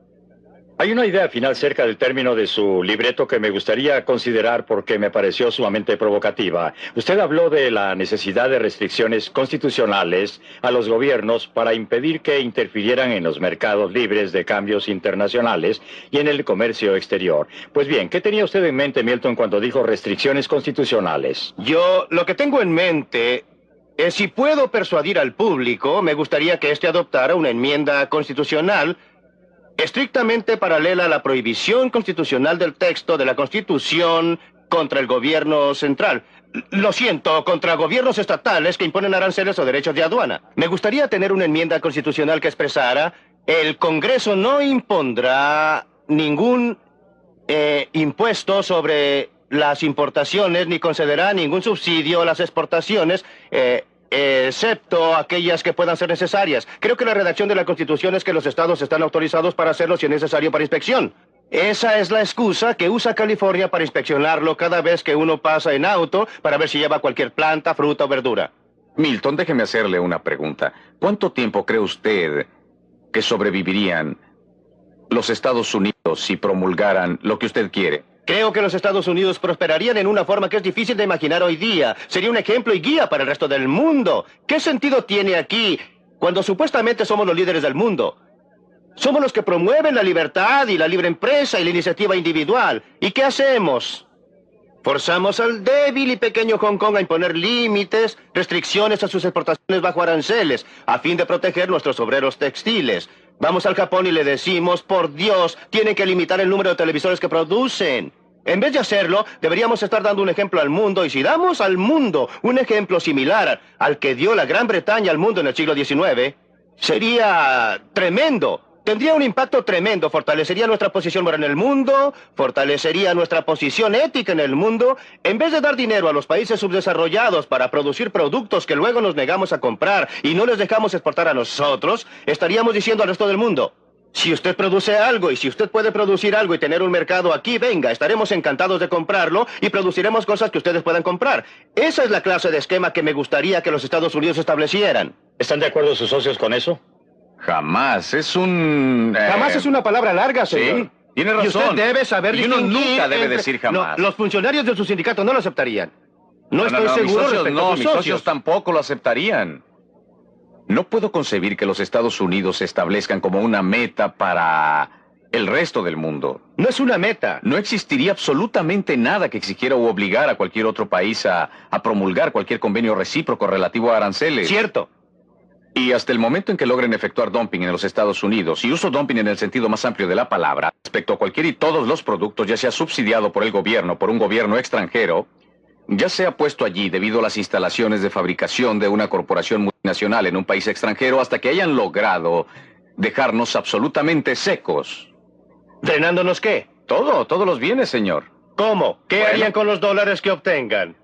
Hay una idea final cerca del término de su libreto que me gustaría considerar porque me pareció sumamente provocativa. Usted habló de la necesidad de restricciones constitucionales a los gobiernos para impedir que interfirieran en los mercados libres de cambios internacionales y en el comercio exterior. Pues bien, ¿qué tenía usted en mente, Milton, cuando dijo restricciones constitucionales? Yo lo que tengo en mente es si puedo persuadir al público, me gustaría que éste adoptara una enmienda constitucional estrictamente paralela a la prohibición constitucional del texto de la Constitución contra el gobierno central. Lo siento, contra gobiernos estatales que imponen aranceles o derechos de aduana. Me gustaría tener una enmienda constitucional que expresara: el Congreso no impondrá ningún impuesto sobre las importaciones ni concederá ningún subsidio a las exportaciones, excepto aquellas que puedan ser necesarias. Creo que la redacción de la Constitución es que los estados están autorizados para hacerlo si es necesario para inspección. Esa es la excusa que usa California para inspeccionarlo cada vez que uno pasa en auto para ver si lleva cualquier planta, fruta o verdura. Milton, déjeme hacerle una pregunta. ¿Cuánto tiempo cree usted que sobrevivirían los Estados Unidos si promulgaran lo que usted quiere? Creo que los Estados Unidos prosperarían en una forma que es difícil de imaginar hoy día. Sería un ejemplo y guía para el resto del mundo. ¿Qué sentido tiene aquí cuando supuestamente somos los líderes del mundo? Somos los que promueven la libertad y la libre empresa y la iniciativa individual. ¿Y qué hacemos? Forzamos al débil y pequeño Hong Kong a imponer límites, restricciones a sus exportaciones bajo aranceles, a fin de proteger nuestros obreros textiles. Vamos al Japón y le decimos: por Dios, tienen que limitar el número de televisores que producen. En vez de hacerlo, deberíamos estar dando un ejemplo al mundo, y si damos al mundo un ejemplo similar al que dio la Gran Bretaña al mundo en el siglo XIX, sería tremendo. Tendría un impacto tremendo, fortalecería nuestra posición moral en el mundo, fortalecería nuestra posición ética en el mundo. En vez de dar dinero a los países subdesarrollados para producir productos que luego nos negamos a comprar y no les dejamos exportar a nosotros, estaríamos diciendo al resto del mundo: Si usted produce algo y si usted puede producir algo y tener un mercado aquí, venga, estaremos encantados de comprarlo y produciremos cosas que ustedes puedan comprar. Esa es la clase de esquema que me gustaría que los Estados Unidos establecieran. ¿Están de acuerdo sus socios con eso? Jamás. Es un... Jamás es una palabra larga, señor. Sí, tiene Y razón. usted debe saber Y uno distinguir nunca debe entre- decir jamás. No, los funcionarios de su sindicato no lo aceptarían. No estoy seguro mis socios respecto no, a sus mis socios. socios tampoco lo aceptarían. No puedo concebir que los Estados Unidos se establezcan como una meta para el resto del mundo. No es una meta. No existiría absolutamente nada que exigiera u obligara a cualquier otro país a promulgar cualquier convenio recíproco relativo a aranceles. Cierto. Y hasta el momento en que logren efectuar dumping en los Estados Unidos, y uso dumping en el sentido más amplio de la palabra, respecto a cualquier y todos los productos, ya sea subsidiado por el gobierno, por un gobierno extranjero, ya sea puesto allí debido a las instalaciones de fabricación de una corporación multinacional en un país extranjero, hasta que hayan logrado dejarnos absolutamente secos. ¿Drenándonos qué? Todos los bienes, señor. ¿Cómo? ¿Qué Bueno. harían con los dólares que obtengan?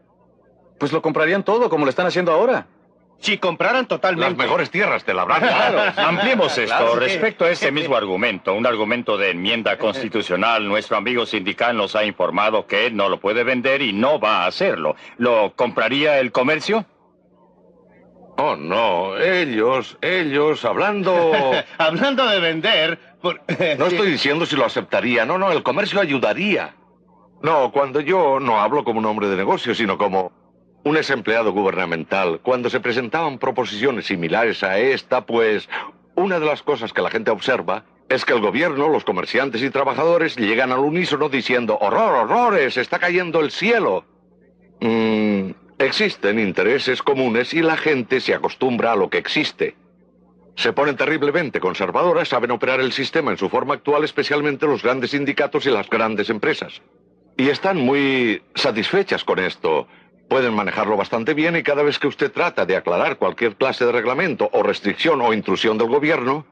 Pues lo comprarían todo, como lo están haciendo ahora. Si compraran totalmente. Las mejores tierras te la habrán Claro, dado. ampliemos esto. Claro, sí. Respecto a este mismo argumento, un argumento de enmienda constitucional, nuestro amigo sindical nos ha informado que él no lo puede vender y no va a hacerlo. ¿Lo compraría el comercio? Oh, no, ellos, hablando... Hablando de vender... No estoy diciendo si lo aceptaría, no, el comercio ayudaría. No, cuando yo no hablo como un hombre de negocio, sino como un ex empleado gubernamental, cuando se presentaban proposiciones similares a esta, pues una de las cosas que la gente observa es que el gobierno, los comerciantes y trabajadores llegan al unísono diciendo ¡horror, horrores! ¡Está cayendo el cielo! Existen intereses comunes y la gente se acostumbra a lo que existe. Se ponen terriblemente conservadoras, saben operar el sistema en su forma actual, especialmente los grandes sindicatos y las grandes empresas. Y están muy satisfechas con esto. Pueden manejarlo bastante bien y cada vez que usted trata de aclarar cualquier clase de reglamento o restricción o intrusión del gobierno,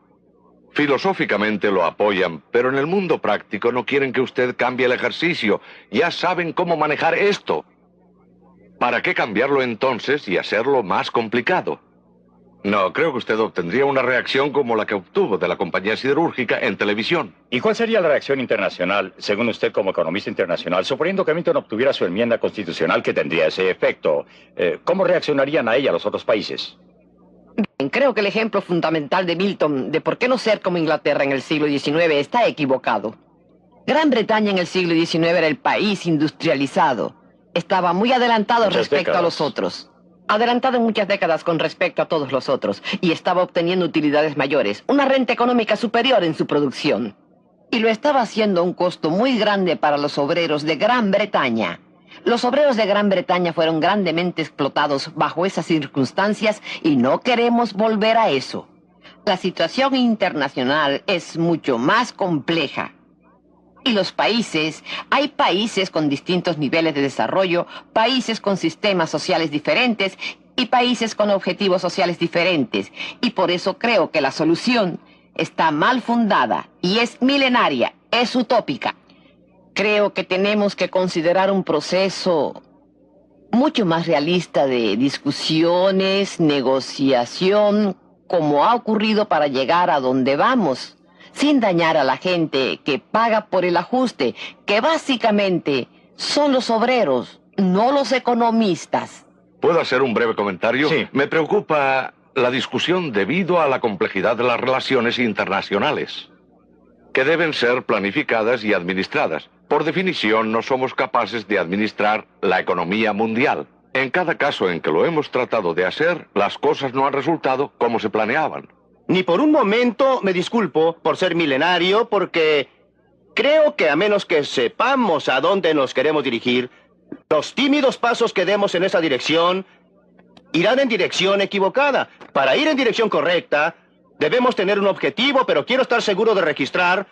filosóficamente lo apoyan, pero en el mundo práctico no quieren que usted cambie el ejercicio. Ya saben cómo manejar esto. ¿Para qué cambiarlo entonces y hacerlo más complicado? No, creo que usted obtendría una reacción como la que obtuvo de la compañía siderúrgica en televisión. ¿Y cuál sería la reacción internacional, según usted como economista internacional, suponiendo que Milton obtuviera su enmienda constitucional que tendría ese efecto? ¿Cómo reaccionarían a ella los otros países? Creo que el ejemplo fundamental de Milton de por qué no ser como Inglaterra en el siglo XIX está equivocado. Gran Bretaña en el siglo XIX era el país industrializado. Estaba muy adelantado Muchas respecto a décadas. los otros. Adelantado en muchas décadas con respecto a todos los otros. Y estaba obteniendo utilidades mayores, una renta económica superior en su producción. Y lo estaba haciendo a un costo muy grande para los obreros de Gran Bretaña. Los obreros de Gran Bretaña fueron grandemente explotados bajo esas circunstancias y no queremos volver a eso. La situación internacional es mucho más compleja. Y los países, hay países con distintos niveles de desarrollo, países con sistemas sociales diferentes y países con objetivos sociales diferentes. Y por eso creo que la solución está mal fundada y es milenaria, es utópica. Creo que tenemos que considerar un proceso mucho más realista de discusiones, negociación, como ha ocurrido para llegar a donde vamos, sin dañar a la gente que paga por el ajuste, que básicamente son los obreros, no los economistas. ¿Puedo hacer un breve comentario? Sí. Me preocupa la discusión debido a la complejidad de las relaciones internacionales, que deben ser planificadas y administradas. Por definición, no somos capaces de administrar la economía mundial. En cada caso en que lo hemos tratado de hacer, las cosas no han resultado como se planeaban. Ni por un momento me disculpo por ser milenario, porque creo que a menos que sepamos a dónde nos queremos dirigir, los tímidos pasos que demos en esa dirección irán en dirección equivocada. Para ir en dirección correcta, debemos tener un objetivo, pero quiero estar seguro de registrar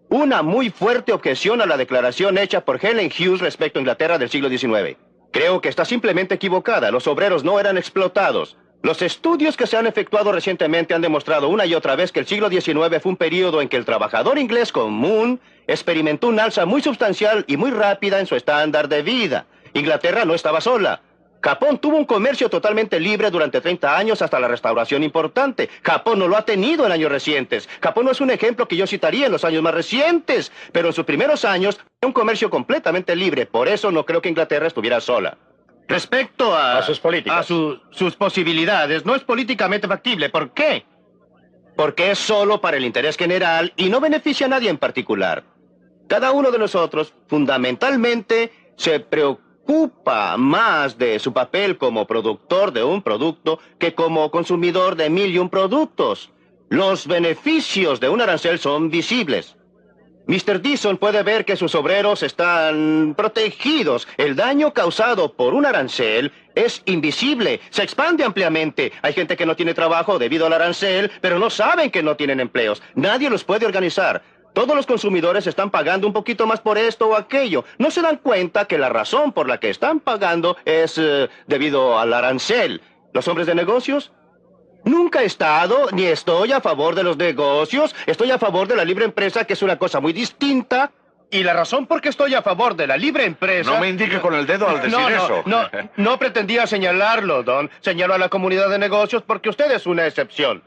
una muy fuerte objeción a la declaración hecha por Helen Hughes respecto a Inglaterra del siglo XIX. Creo que está simplemente equivocada. Los obreros no eran explotados. Los estudios que se han efectuado recientemente han demostrado una y otra vez que el siglo XIX fue un periodo en que el trabajador inglés común experimentó un alza muy sustancial y muy rápida en su estándar de vida. Inglaterra no estaba sola. Japón tuvo un comercio totalmente libre durante 30 años hasta la restauración importante. Japón no lo ha tenido en años recientes. Japón no es un ejemplo que yo citaría en los años más recientes, pero en sus primeros años un comercio completamente libre. Por eso no creo que Inglaterra estuviera sola. Respecto a sus políticas. A sus posibilidades, no es políticamente factible. ¿Por qué? Porque es solo para el interés general y no beneficia a nadie en particular. Cada uno de nosotros, fundamentalmente, se preocupa más de su papel como productor de un producto que como consumidor de 1001 productos. Los beneficios de un arancel son visibles. Mr. Dixon puede ver que sus obreros están protegidos. El daño causado por un arancel es invisible, se expande ampliamente. Hay gente que no tiene trabajo debido al arancel, pero no saben que no tienen empleos. Nadie los puede organizar. Todos los consumidores están pagando un poquito más por esto o aquello. No se dan cuenta que la razón por la que están pagando es debido al arancel. ¿Los hombres de negocios? Nunca he estado ni estoy a favor de los negocios. Estoy a favor de la libre empresa, que es una cosa muy distinta. Y la razón por qué estoy a favor de la libre empresa... No me indique con el dedo al decir eso. No pretendía señalarlo, Don. Señalo a la comunidad de negocios porque usted es una excepción.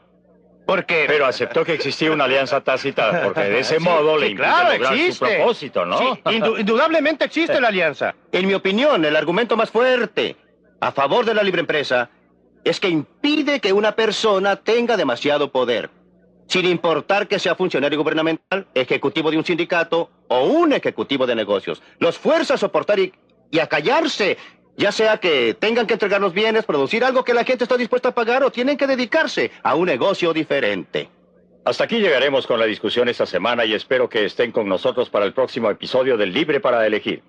Porque... Pero aceptó que existía una alianza tácita, porque de ese modo le impide lograr su propósito, ¿no? Sí, indudablemente existe la alianza. En mi opinión, el argumento más fuerte a favor de la libre empresa es que impide que una persona tenga demasiado poder, sin importar que sea funcionario gubernamental, ejecutivo de un sindicato o un ejecutivo de negocios. Los fuerza a soportar y a callarse, ya sea que tengan que entregar los bienes, producir algo que la gente está dispuesta a pagar o tienen que dedicarse a un negocio diferente. Hasta aquí llegaremos con la discusión esta semana y espero que estén con nosotros para el próximo episodio del Libre para Elegir.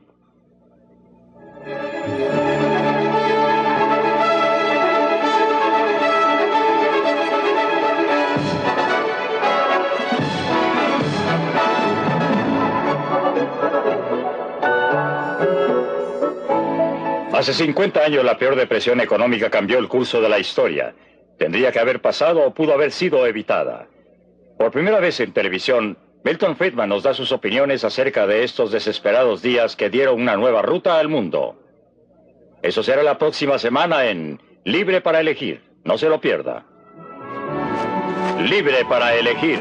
Hace 50 años la peor depresión económica cambió el curso de la historia. Tendría que haber pasado o pudo haber sido evitada. Por primera vez en televisión, Milton Friedman nos da sus opiniones acerca de estos desesperados días que dieron una nueva ruta al mundo. Eso será la próxima semana en Libre para Elegir. No se lo pierda. Libre para Elegir.